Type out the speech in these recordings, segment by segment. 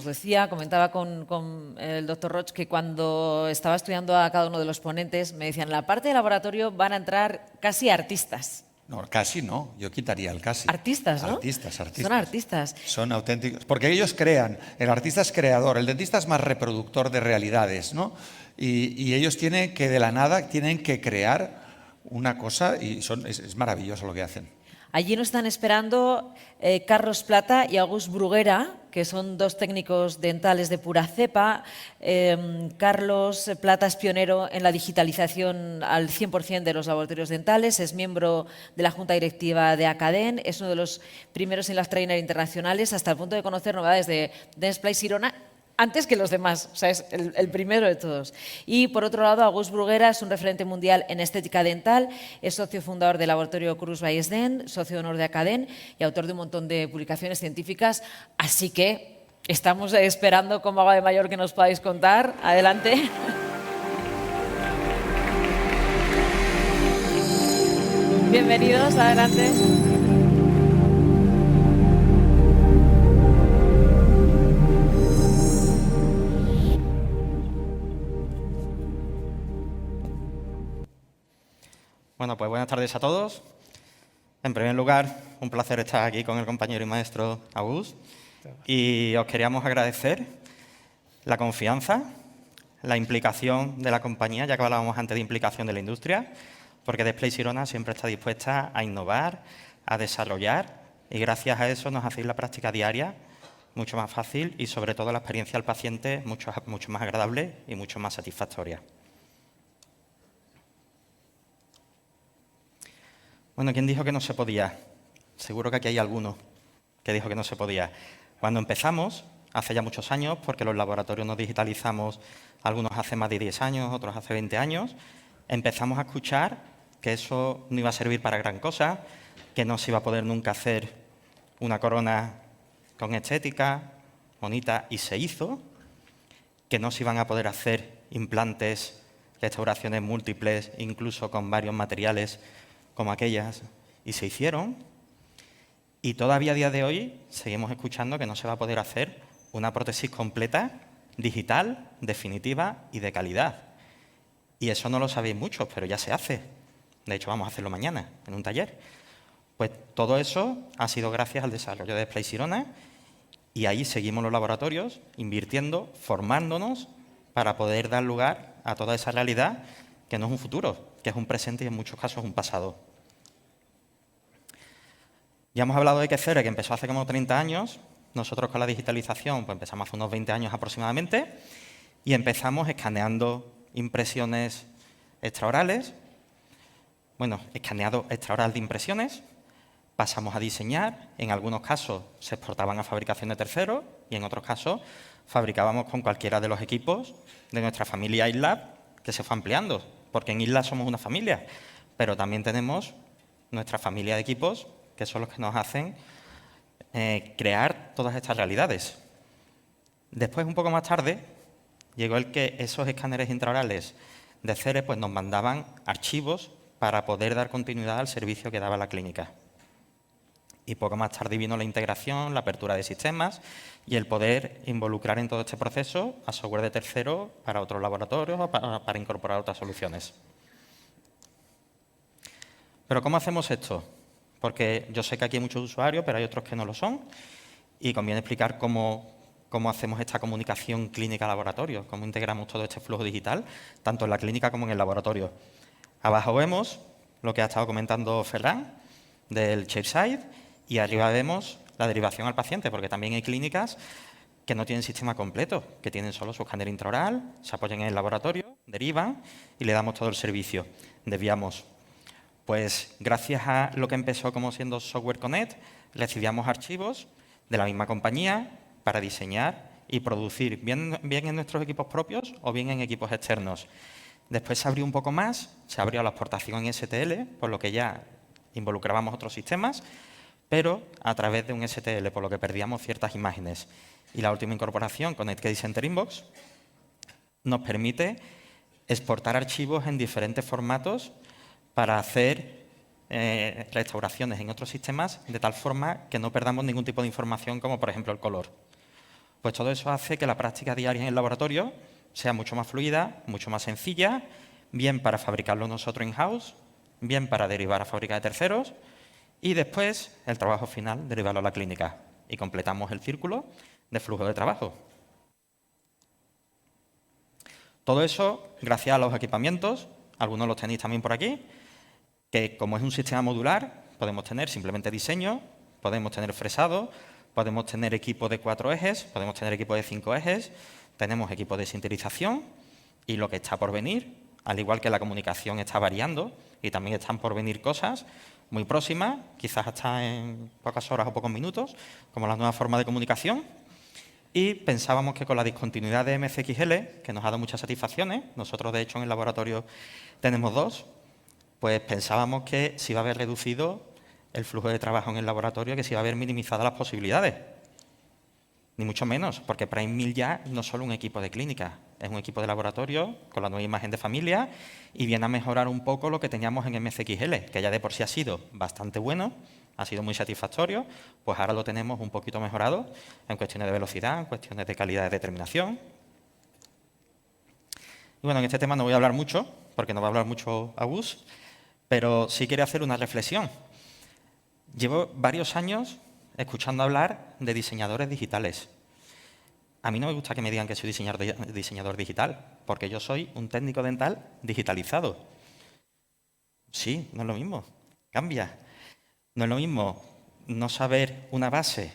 os decía, comentaba con el doctor Roig que cuando estaba estudiando a cada uno de los ponentes me decían, en la parte de laboratorio van a entrar casi artistas. No, casi no, yo quitaría el casi. Artistas, ¿no? Artistas. Son artistas. Son auténticos, porque ellos crean, el artista es creador, el dentista es más reproductor de realidades, ¿no? Y ellos tienen que, de la nada, tienen que crear una cosa y es maravilloso lo que hacen. Allí nos están esperando Carlos Plata y August Bruguera, que son dos técnicos dentales de pura cepa. Carlos Plata es pionero en la digitalización al 100% de los laboratorios dentales, es miembro de la Junta Directiva de Acaden, es uno de los primeros en las trainers internacionales, hasta el punto de conocer novedades de Dentsply Sirona antes que los demás, o sea, es el primero de todos. Y por otro lado, August Bruguera es un referente mundial en estética dental, es socio fundador del laboratorio Cruz Valles Dent, socio de honor de Acaden y autor de un montón de publicaciones científicas. Así que estamos esperando como agua de mayor que nos podáis contar. Adelante. Bienvenidos, adelante. Bueno, pues buenas tardes a todos. En primer lugar, un placer estar aquí con el compañero y maestro August. Y os queríamos agradecer la confianza, la implicación de la compañía, ya que hablábamos antes de implicación de la industria, porque Dentsply Sirona siempre está dispuesta a innovar, a desarrollar, y gracias a eso nos hacéis la práctica diaria mucho más fácil y, sobre todo, la experiencia al paciente mucho más agradable y mucho más satisfactoria. Bueno, ¿quién dijo que no se podía? Seguro que aquí hay alguno que dijo que no se podía. Cuando empezamos, hace ya muchos años, porque los laboratorios nos digitalizamos, algunos hace más de 10 años, otros hace 20 años, empezamos a escuchar que eso no iba a servir para gran cosa, que no se iba a poder nunca hacer una corona con estética, bonita, y se hizo, que no se iban a poder hacer implantes, restauraciones múltiples, incluso con varios materiales, como aquellas, y se hicieron, y todavía a día de hoy seguimos escuchando que no se va a poder hacer una prótesis completa, digital, definitiva y de calidad. Y eso no lo sabéis muchos, pero ya se hace. De hecho, vamos a hacerlo mañana, en un taller. Pues todo eso ha sido gracias al desarrollo de Dentsply Sirona, y ahí seguimos los laboratorios invirtiendo, formándonos, para poder dar lugar a toda esa realidad que no es un futuro, que es un presente y en muchos casos un pasado. Ya hemos hablado de Quecere, que empezó hace como 30 años. Nosotros con la digitalización pues empezamos hace unos 20 años aproximadamente y empezamos escaneando impresiones extraorales. Bueno, escaneado extraoral de impresiones, pasamos a diseñar. En algunos casos se exportaban a fabricación de terceros y en otros casos fabricábamos con cualquiera de los equipos de nuestra familia iLab, que se fue ampliando, porque en iLab somos una familia, pero también tenemos nuestra familia de equipos, que son los que nos hacen crear todas estas realidades. Después, un poco más tarde, llegó el que esos escáneres intraorales de CERE pues, nos mandaban archivos para poder dar continuidad al servicio que daba la clínica. Y poco más tarde vino la integración, la apertura de sistemas y el poder involucrar en todo este proceso a software de tercero para otros laboratorios o para incorporar otras soluciones. ¿Pero cómo hacemos esto? Porque yo sé que aquí hay muchos usuarios, pero hay otros que no lo son, y conviene explicar cómo hacemos esta comunicación clínica-laboratorio, cómo integramos todo este flujo digital, tanto en la clínica como en el laboratorio. Abajo vemos lo que ha estado comentando Ferran, del Chairside, y arriba vemos la derivación al paciente, porque también hay clínicas que no tienen sistema completo, que tienen solo su escáner intraoral, se apoyan en el laboratorio, derivan y le damos todo el servicio. Desviamos. Pues gracias a lo que empezó como siendo Software Connect, recibíamos archivos de la misma compañía para diseñar y producir bien en nuestros equipos propios o bien en equipos externos. Después se abrió un poco más, se abrió la exportación en STL, por lo que ya involucrábamos otros sistemas, pero a través de un STL, por lo que perdíamos ciertas imágenes. Y la última incorporación con Netcase Center Inbox nos permite exportar archivos en diferentes formatos para hacer restauraciones en otros sistemas de tal forma que no perdamos ningún tipo de información, como por ejemplo el color. Pues todo eso hace que la práctica diaria en el laboratorio sea mucho más fluida, mucho más sencilla, bien para fabricarlo nosotros in-house, bien para derivar a fábrica de terceros, y después el trabajo final, derivarlo a la clínica. Y completamos el círculo de flujo de trabajo. Todo eso gracias a los equipamientos, algunos los tenéis también por aquí, que como es un sistema modular, podemos tener simplemente diseño, podemos tener fresado, podemos tener equipo de 4 ejes, podemos tener equipo de 5 ejes, tenemos equipo de sintetización y lo que está por venir, al igual que la comunicación está variando y también están por venir cosas muy próximas, quizás hasta en pocas horas o pocos minutos, como la nueva forma de comunicación. Y pensábamos que con la discontinuidad de MCXL, que nos ha dado muchas satisfacciones, nosotros de hecho en el laboratorio tenemos 2, pues pensábamos que se iba a haber reducido el flujo de trabajo en el laboratorio, que se iba a haber minimizado las posibilidades. Ni mucho menos, porque PrimeMill ya no es solo un equipo de clínica, es un equipo de laboratorio con la nueva imagen de familia y viene a mejorar un poco lo que teníamos en MCXL, que ya de por sí ha sido bastante bueno, ha sido muy satisfactorio, pues ahora lo tenemos un poquito mejorado en cuestiones de velocidad, en cuestiones de calidad de determinación. Y bueno, en este tema no voy a hablar mucho, porque no va a hablar mucho Agus, pero sí quería hacer una reflexión. Llevo varios años escuchando hablar de diseñadores digitales. A mí no me gusta que me digan que soy diseñador digital, porque yo soy un técnico dental digitalizado. Sí, no es lo mismo, cambia. No es lo mismo no saber una base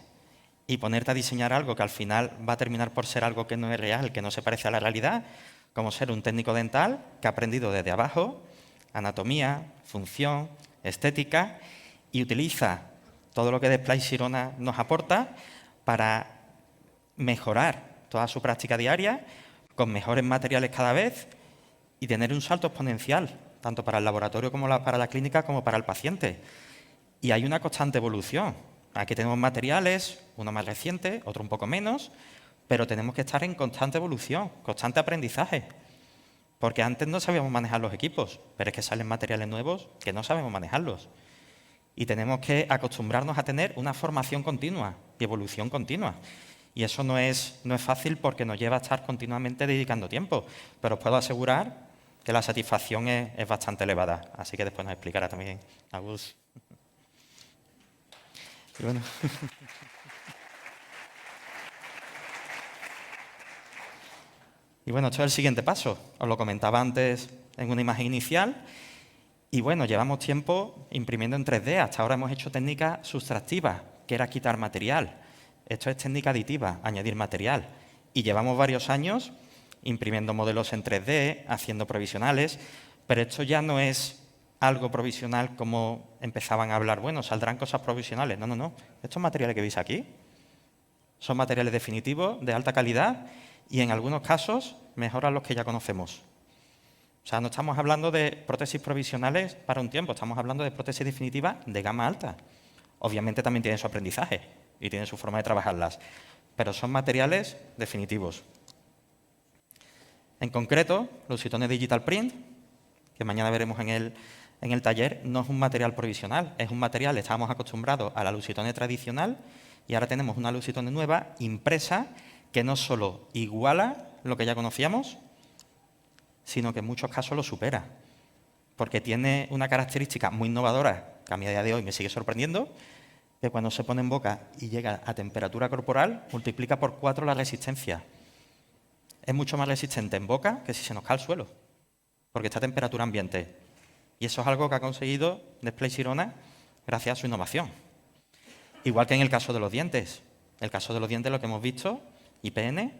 y ponerte a diseñar algo que al final va a terminar por ser algo que no es real, que no se parece a la realidad, como ser un técnico dental que ha aprendido desde abajo anatomía, función, estética y utiliza todo lo que Display Sirona nos aporta para mejorar toda su práctica diaria con mejores materiales cada vez y tener un salto exponencial, tanto para el laboratorio como para la clínica como para el paciente. Y hay una constante evolución. Aquí tenemos materiales, uno más reciente, otro un poco menos, pero tenemos que estar en constante evolución, constante aprendizaje. Porque antes no sabíamos manejar los equipos, pero es que salen materiales nuevos que no sabemos manejarlos. Y tenemos que acostumbrarnos a tener una formación continua y evolución continua. Y eso no es fácil porque nos lleva a estar continuamente dedicando tiempo. Pero os puedo asegurar que la satisfacción es bastante elevada. Así que después nos explicará también Agus. Y bueno. Y bueno, esto es el siguiente paso. Os lo comentaba antes en una imagen inicial. Y bueno, llevamos tiempo imprimiendo en 3D. Hasta ahora hemos hecho técnica sustractiva, que era quitar material. Esto es técnica aditiva, añadir material. Y llevamos varios años imprimiendo modelos en 3D, haciendo provisionales, pero esto ya no es algo provisional como empezaban a hablar, bueno, saldrán cosas provisionales. No, no, no. Estos materiales que veis aquí son materiales definitivos, de alta calidad, y en algunos casos mejoran los que ya conocemos. O sea, no estamos hablando de prótesis provisionales para un tiempo, estamos hablando de prótesis definitivas de gama alta. Obviamente también tienen su aprendizaje y tienen su forma de trabajarlas, pero son materiales definitivos. En concreto, Lusitone Digital Print, que mañana veremos en el taller, no es un material provisional, es un material, estábamos acostumbrados a la Lusitone tradicional y ahora tenemos una Lusitone nueva impresa que no solo iguala lo que ya conocíamos, sino que en muchos casos lo supera, porque tiene una característica muy innovadora que a mí a día de hoy me sigue sorprendiendo, que cuando se pone en boca y llega a temperatura corporal, multiplica por 4 la resistencia. Es mucho más resistente en boca que si se nos cae al suelo, porque está a temperatura ambiente. Y eso es algo que ha conseguido Display Sirona gracias a su innovación. Igual que en el caso de los dientes. En el caso de los dientes, lo que hemos visto, IPN,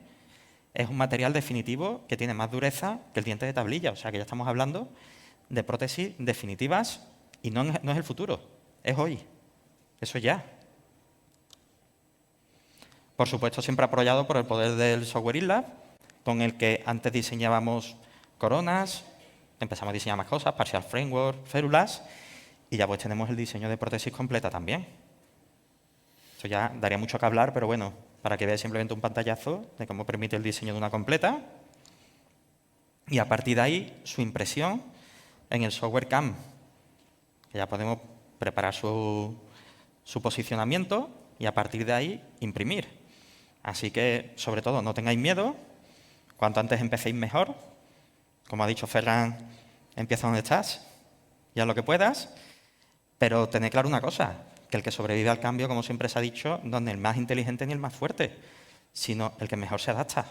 es un material definitivo que tiene más dureza que el diente de tablilla. O sea que ya estamos hablando de prótesis definitivas y no es el futuro, es hoy. Eso ya. Por supuesto, siempre apoyado por el poder del software InLab, con el que antes diseñábamos coronas, empezamos a diseñar más cosas, partial framework, férulas, y ya pues tenemos el diseño de prótesis completa también. Esto ya daría mucho que hablar, pero bueno, para que veáis simplemente un pantallazo de cómo permite el diseño de una completa. Y a partir de ahí, su impresión en el software CAM, que ya podemos preparar su posicionamiento y a partir de ahí imprimir. Así que, sobre todo, no tengáis miedo. Cuanto antes empecéis, mejor. Como ha dicho Ferran, empieza donde estás y haz lo que puedas. Pero tened claro una cosa, que el que sobrevive al cambio, como siempre se ha dicho, no es el más inteligente ni el más fuerte, sino el que mejor se adapta.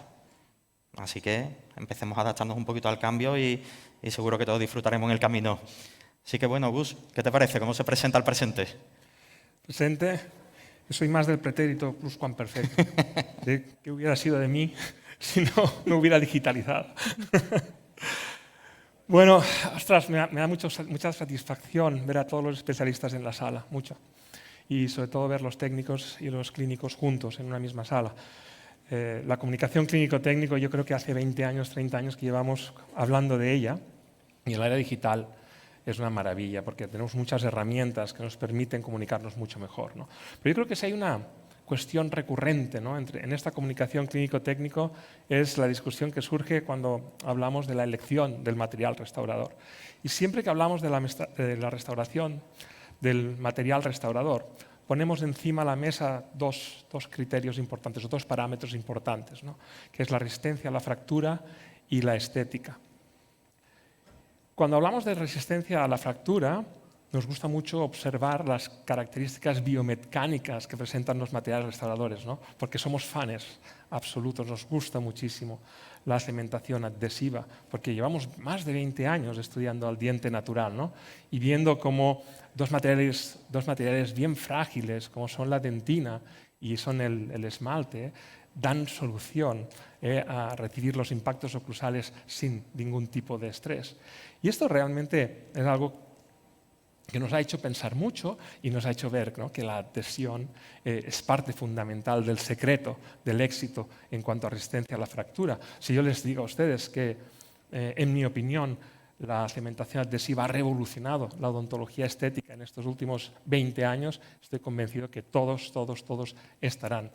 Así que empecemos a adaptarnos un poquito al cambio y seguro que todos disfrutaremos en el camino. Así que bueno, Gus, ¿qué te parece? ¿Cómo se presenta el presente? Presente, yo soy más del pretérito pluscuamperfecto. ¿De qué hubiera sido de mí si no hubiera digitalizado? Bueno, ostras, me da mucha satisfacción ver a todos los especialistas en la sala, mucho. Y sobre todo ver los técnicos y los clínicos juntos en una misma sala. La comunicación clínico-técnico, yo creo que hace 20 años, 30 años que llevamos hablando de ella, y en la era digital es una maravilla, porque tenemos muchas herramientas que nos permiten comunicarnos mucho mejor, ¿no? Pero yo creo que si hay una cuestión recurrente, ¿no?, en esta comunicación clínico-técnico, es la discusión que surge cuando hablamos de la elección del material restaurador. Y siempre que hablamos de la restauración del material restaurador, ponemos encima de la mesa dos criterios importantes, o dos parámetros importantes, ¿no?, que es la resistencia a la fractura y la estética. Cuando hablamos de resistencia a la fractura, nos gusta mucho observar las características biomecánicas que presentan los materiales restauradores, ¿no?, porque somos fans absolutos, nos gusta muchísimo la cementación adhesiva, porque llevamos más de 20 años estudiando el diente natural, ¿no?, y viendo cómo dos materiales bien frágiles, como son la dentina y son el esmalte, dan solución a recibir los impactos oclusales sin ningún tipo de estrés. Y esto realmente es algo que nos ha hecho pensar mucho y nos ha hecho ver, ¿no?, que la adhesión es parte fundamental del secreto del éxito en cuanto a resistencia a la fractura. Si yo les digo a ustedes que, en mi opinión, la cementación adhesiva ha revolucionado la odontología estética en estos últimos 20 años, estoy convencido que todos estarán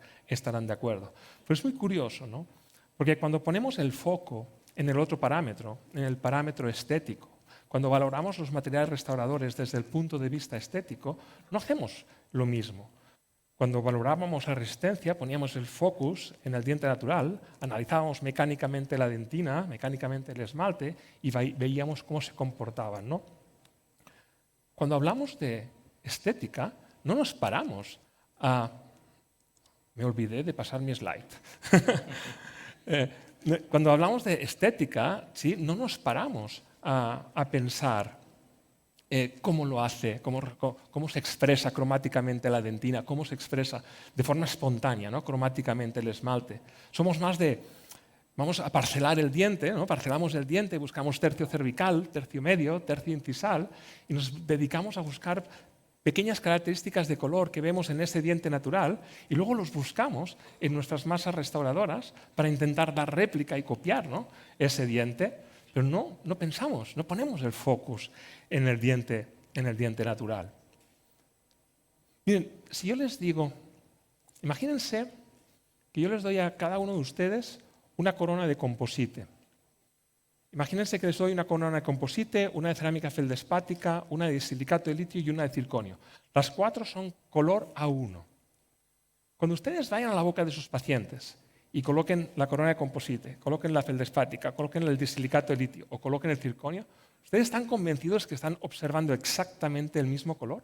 de acuerdo. Pero es muy curioso, ¿no?, porque cuando ponemos el foco en el otro parámetro, en el parámetro estético, cuando valoramos los materiales restauradores desde el punto de vista estético, no hacemos lo mismo. Cuando valorábamos la resistencia, poníamos el focus en el diente natural, analizábamos mecánicamente la dentina, mecánicamente el esmalte y veíamos cómo se comportaban, ¿no? Cuando hablamos de estética, no nos paramos a... Me olvidé de pasar mi slide. Cuando hablamos de estética, ¿sí?, no nos paramos a pensar cómo lo hace, cómo se expresa cromáticamente la dentina, cómo se expresa de forma espontánea, ¿no?, cromáticamente el esmalte. Somos más de, vamos a parcelar el diente, ¿no?, parcelamos el diente, buscamos tercio cervical, tercio medio, tercio incisal, y nos dedicamos a buscar pequeñas características de color que vemos en ese diente natural y luego los buscamos en nuestras masas restauradoras para intentar dar réplica y copiar, ¿no?, ese diente. Pero no pensamos, no ponemos el focus en el diente natural. Miren, si yo les digo, imagínense que yo les doy a cada uno de ustedes una corona de composite. Imagínense que les doy una corona de composite, una de cerámica feldespática, una de silicato de litio y una de circonio. Las cuatro son color A1. Cuando ustedes vayan a la boca de sus pacientes y coloquen la corona de composite, coloquen la feldespática, coloquen el disilicato de litio o coloquen el circonio, ¿ustedes están convencidos que están observando exactamente el mismo color?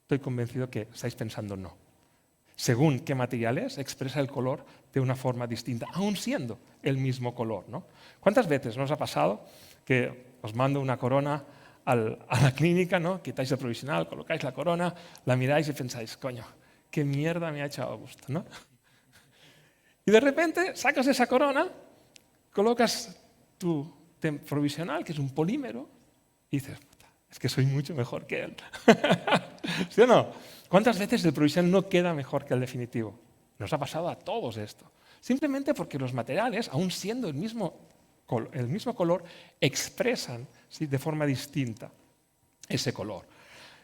Estoy convencido que estáis pensando no. Según qué material es, expresa el color de una forma distinta, aun siendo el mismo color, ¿no? ¿Cuántas veces nos ha pasado que os mando una corona a la clínica, ¿no?, quitáis el provisional, colocáis la corona, la miráis y pensáis, coño, qué mierda me ha echado a gusto, ¿no? Y de repente sacas esa corona, colocas tu provisional, que es un polímero, y dices, es que soy mucho mejor que él. ¿Sí o no? ¿Cuántas veces el provisional no queda mejor que el definitivo? Nos ha pasado a todos esto. Simplemente porque los materiales, aun siendo el mismo color, expresan, ¿sí?, de forma distinta ese color.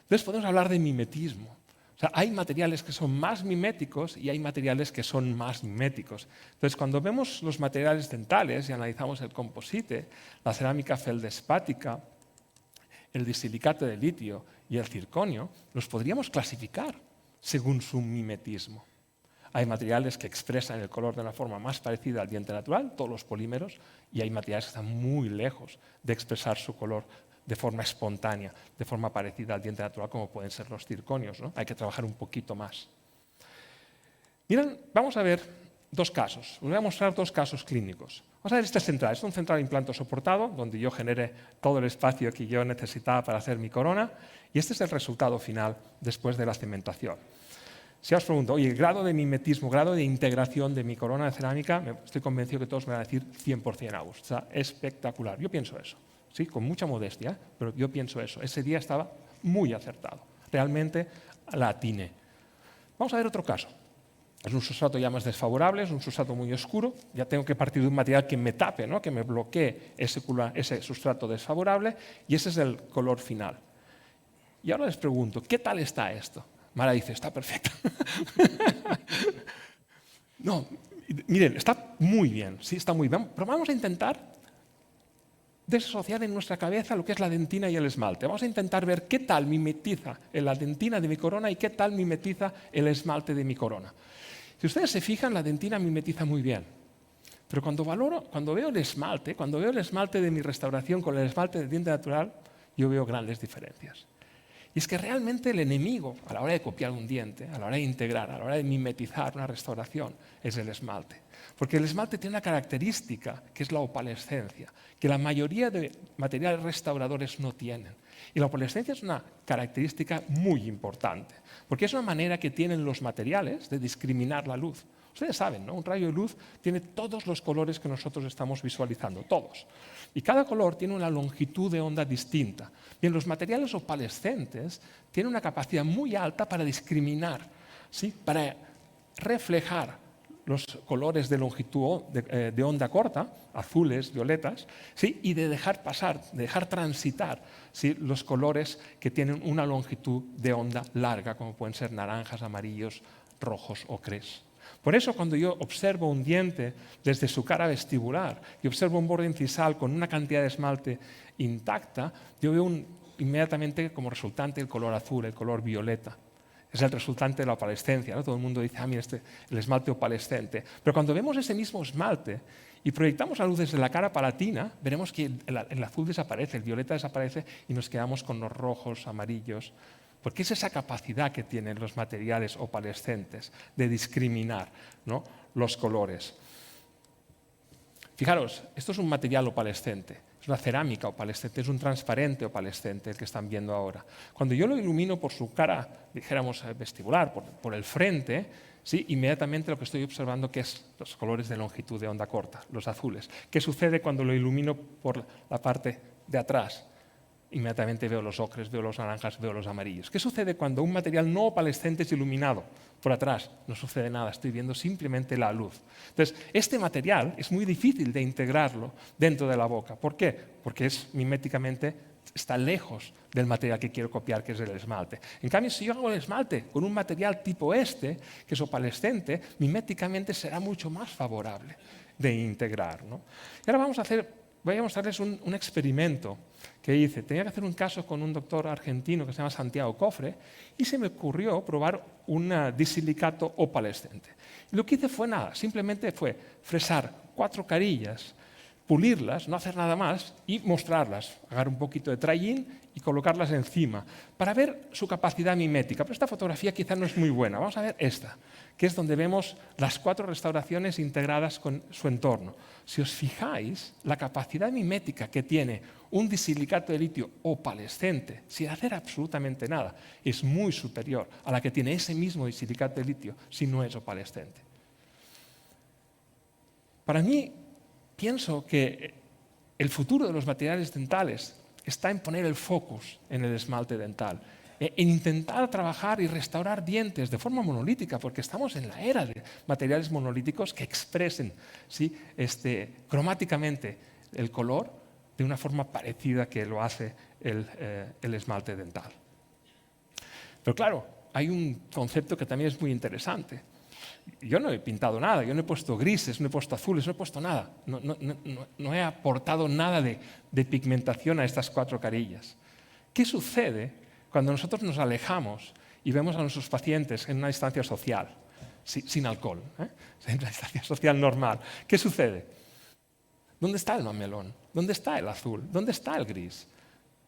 Entonces podemos hablar de mimetismo. O sea, hay materiales que son más miméticos y hay materiales que son más miméticos. Entonces, cuando vemos los materiales dentales y analizamos el composite, la cerámica feldespática, el disilicato de litio y el circonio, los podríamos clasificar según su mimetismo. Hay materiales que expresan el color de una forma más parecida al diente natural, todos los polímeros, y hay materiales que están muy lejos de expresar su color de forma espontánea, de forma parecida al diente natural, como pueden ser los circonios, ¿no? Hay que trabajar un poquito más. Miren, vamos a ver dos casos. Os voy a mostrar dos casos clínicos. Vamos a ver este central. Es un central de implanto soportado, donde yo generé todo el espacio que yo necesitaba para hacer mi corona, y este es el resultado final después de la cementación. Si os pregunto, oye, el grado de mimetismo, grado de integración de mi corona de cerámica, estoy convencido que todos me van a decir 100% August. O sea, espectacular. Yo pienso eso. Sí, con mucha modestia, pero yo pienso eso. Ese día estaba muy acertado. Realmente la atiné. Vamos a ver otro caso. Es un sustrato ya más desfavorable, es un sustrato muy oscuro. Ya tengo que partir de un material que me tape, ¿no? Que me bloquee ese sustrato desfavorable, y ese es el color final. Y ahora les pregunto, ¿qué tal está esto? Mara dice, está perfecto. No, miren, está muy bien, sí, está muy bien, pero vamos a intentar desasociar en nuestra cabeza lo que es la dentina y el esmalte. Vamos a intentar ver qué tal mimetiza la dentina de mi corona y qué tal mimetiza el esmalte de mi corona. Si ustedes se fijan, la dentina mimetiza muy bien. Pero cuando veo el esmalte de mi restauración con el esmalte de diente natural, yo veo grandes diferencias. Y es que realmente el enemigo, a la hora de copiar un diente, a la hora de integrar, a la hora de mimetizar una restauración, es el esmalte. Porque el esmalte tiene una característica, que es la opalescencia, que la mayoría de materiales restauradores no tienen. Y la opalescencia es una característica muy importante, porque es una manera que tienen los materiales de discriminar la luz. Ustedes saben, ¿no? Un rayo de luz tiene todos los colores que nosotros estamos visualizando, todos. Y cada color tiene una longitud de onda distinta. Bien, los materiales opalescentes tienen una capacidad muy alta para discriminar, ¿sí? Para reflejar los colores de longitud de onda corta, azules, violetas, ¿sí? Y de dejar pasar, de dejar transitar, ¿sí? Los colores que tienen una longitud de onda larga, como pueden ser naranjas, amarillos, rojos o ocres. Por eso, cuando yo observo un diente desde su cara vestibular y observo un borde incisal con una cantidad de esmalte intacta, yo veo inmediatamente como resultante el color azul, el color violeta. Es el resultante de la opalescencia, ¿no? Todo el mundo dice, mira, el esmalte opalescente. Pero cuando vemos ese mismo esmalte y proyectamos la luz desde la cara palatina, veremos que el azul desaparece, el violeta desaparece y nos quedamos con los rojos, amarillos. Porque es esa capacidad que tienen los materiales opalescentes de discriminar, ¿no? Los colores. Fijaros, esto es un material opalescente, es una cerámica opalescente, es un transparente opalescente el que están viendo ahora. Cuando yo lo ilumino por su cara, dijéramos vestibular, por el frente, ¿sí? Inmediatamente lo que estoy observando que es los colores de longitud de onda corta, los azules. ¿Qué sucede cuando lo ilumino por la parte de atrás? Inmediatamente veo los ocres, veo los naranjas, veo los amarillos. ¿Qué sucede cuando un material no opalescente es iluminado por atrás? No sucede nada, estoy viendo simplemente la luz. Entonces, este material es muy difícil de integrarlo dentro de la boca. ¿Por qué? Porque miméticamente está lejos del material que quiero copiar, que es el esmalte. En cambio, si yo hago el esmalte con un material tipo que es opalescente, miméticamente será mucho más favorable de integrar, ¿no? Y ahora voy a mostrarles un experimento que hice. Tenía que hacer un caso con un doctor argentino que se llama Santiago Cofre y se me ocurrió probar un disilicato opalescente. Y lo que hice fue nada, simplemente fue fresar 4 carillas, pulirlas, no hacer nada más y mostrarlas, agarrar un poquito de try-in y colocarlas encima para ver su capacidad mimética. Pero esta fotografía quizá no es muy buena. Vamos a ver esta, que es donde vemos las 4 restauraciones integradas con su entorno. Si os fijáis, la capacidad mimética que tiene un disilicato de litio opalescente, sin hacer absolutamente nada, es muy superior a la que tiene ese mismo disilicato de litio si no es opalescente. Para mí, pienso que el futuro de los materiales dentales está en poner el focus en el esmalte dental, en intentar trabajar y restaurar dientes de forma monolítica, porque estamos en la era de materiales monolíticos que expresen, ¿sí? Cromáticamente el color de una forma parecida que lo hace el esmalte dental. Pero claro, hay un concepto que también es muy interesante. Yo no he pintado nada, yo no he puesto grises, no he puesto azules, no he puesto nada. No he aportado nada de pigmentación a estas 4 carillas. ¿Qué sucede cuando nosotros nos alejamos y vemos a nuestros pacientes en una distancia social? sin alcohol, en la distancia social normal. ¿Qué sucede? ¿Dónde está el mamelón? ¿Dónde está el azul? ¿Dónde está el gris?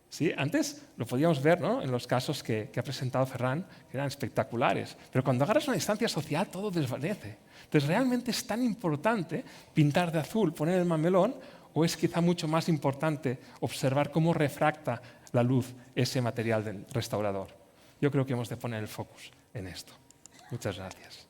¿Sí? Antes lo podíamos ver, ¿no?, en los casos que ha presentado Ferran, que eran espectaculares. Pero cuando agarras una distancia social, todo desvanece. Entonces, ¿realmente es tan importante pintar de azul, poner el mamelón, o es quizá mucho más importante observar cómo refracta la luz ese material del restaurador? Yo creo que hemos de poner el focus en esto. Muchas gracias.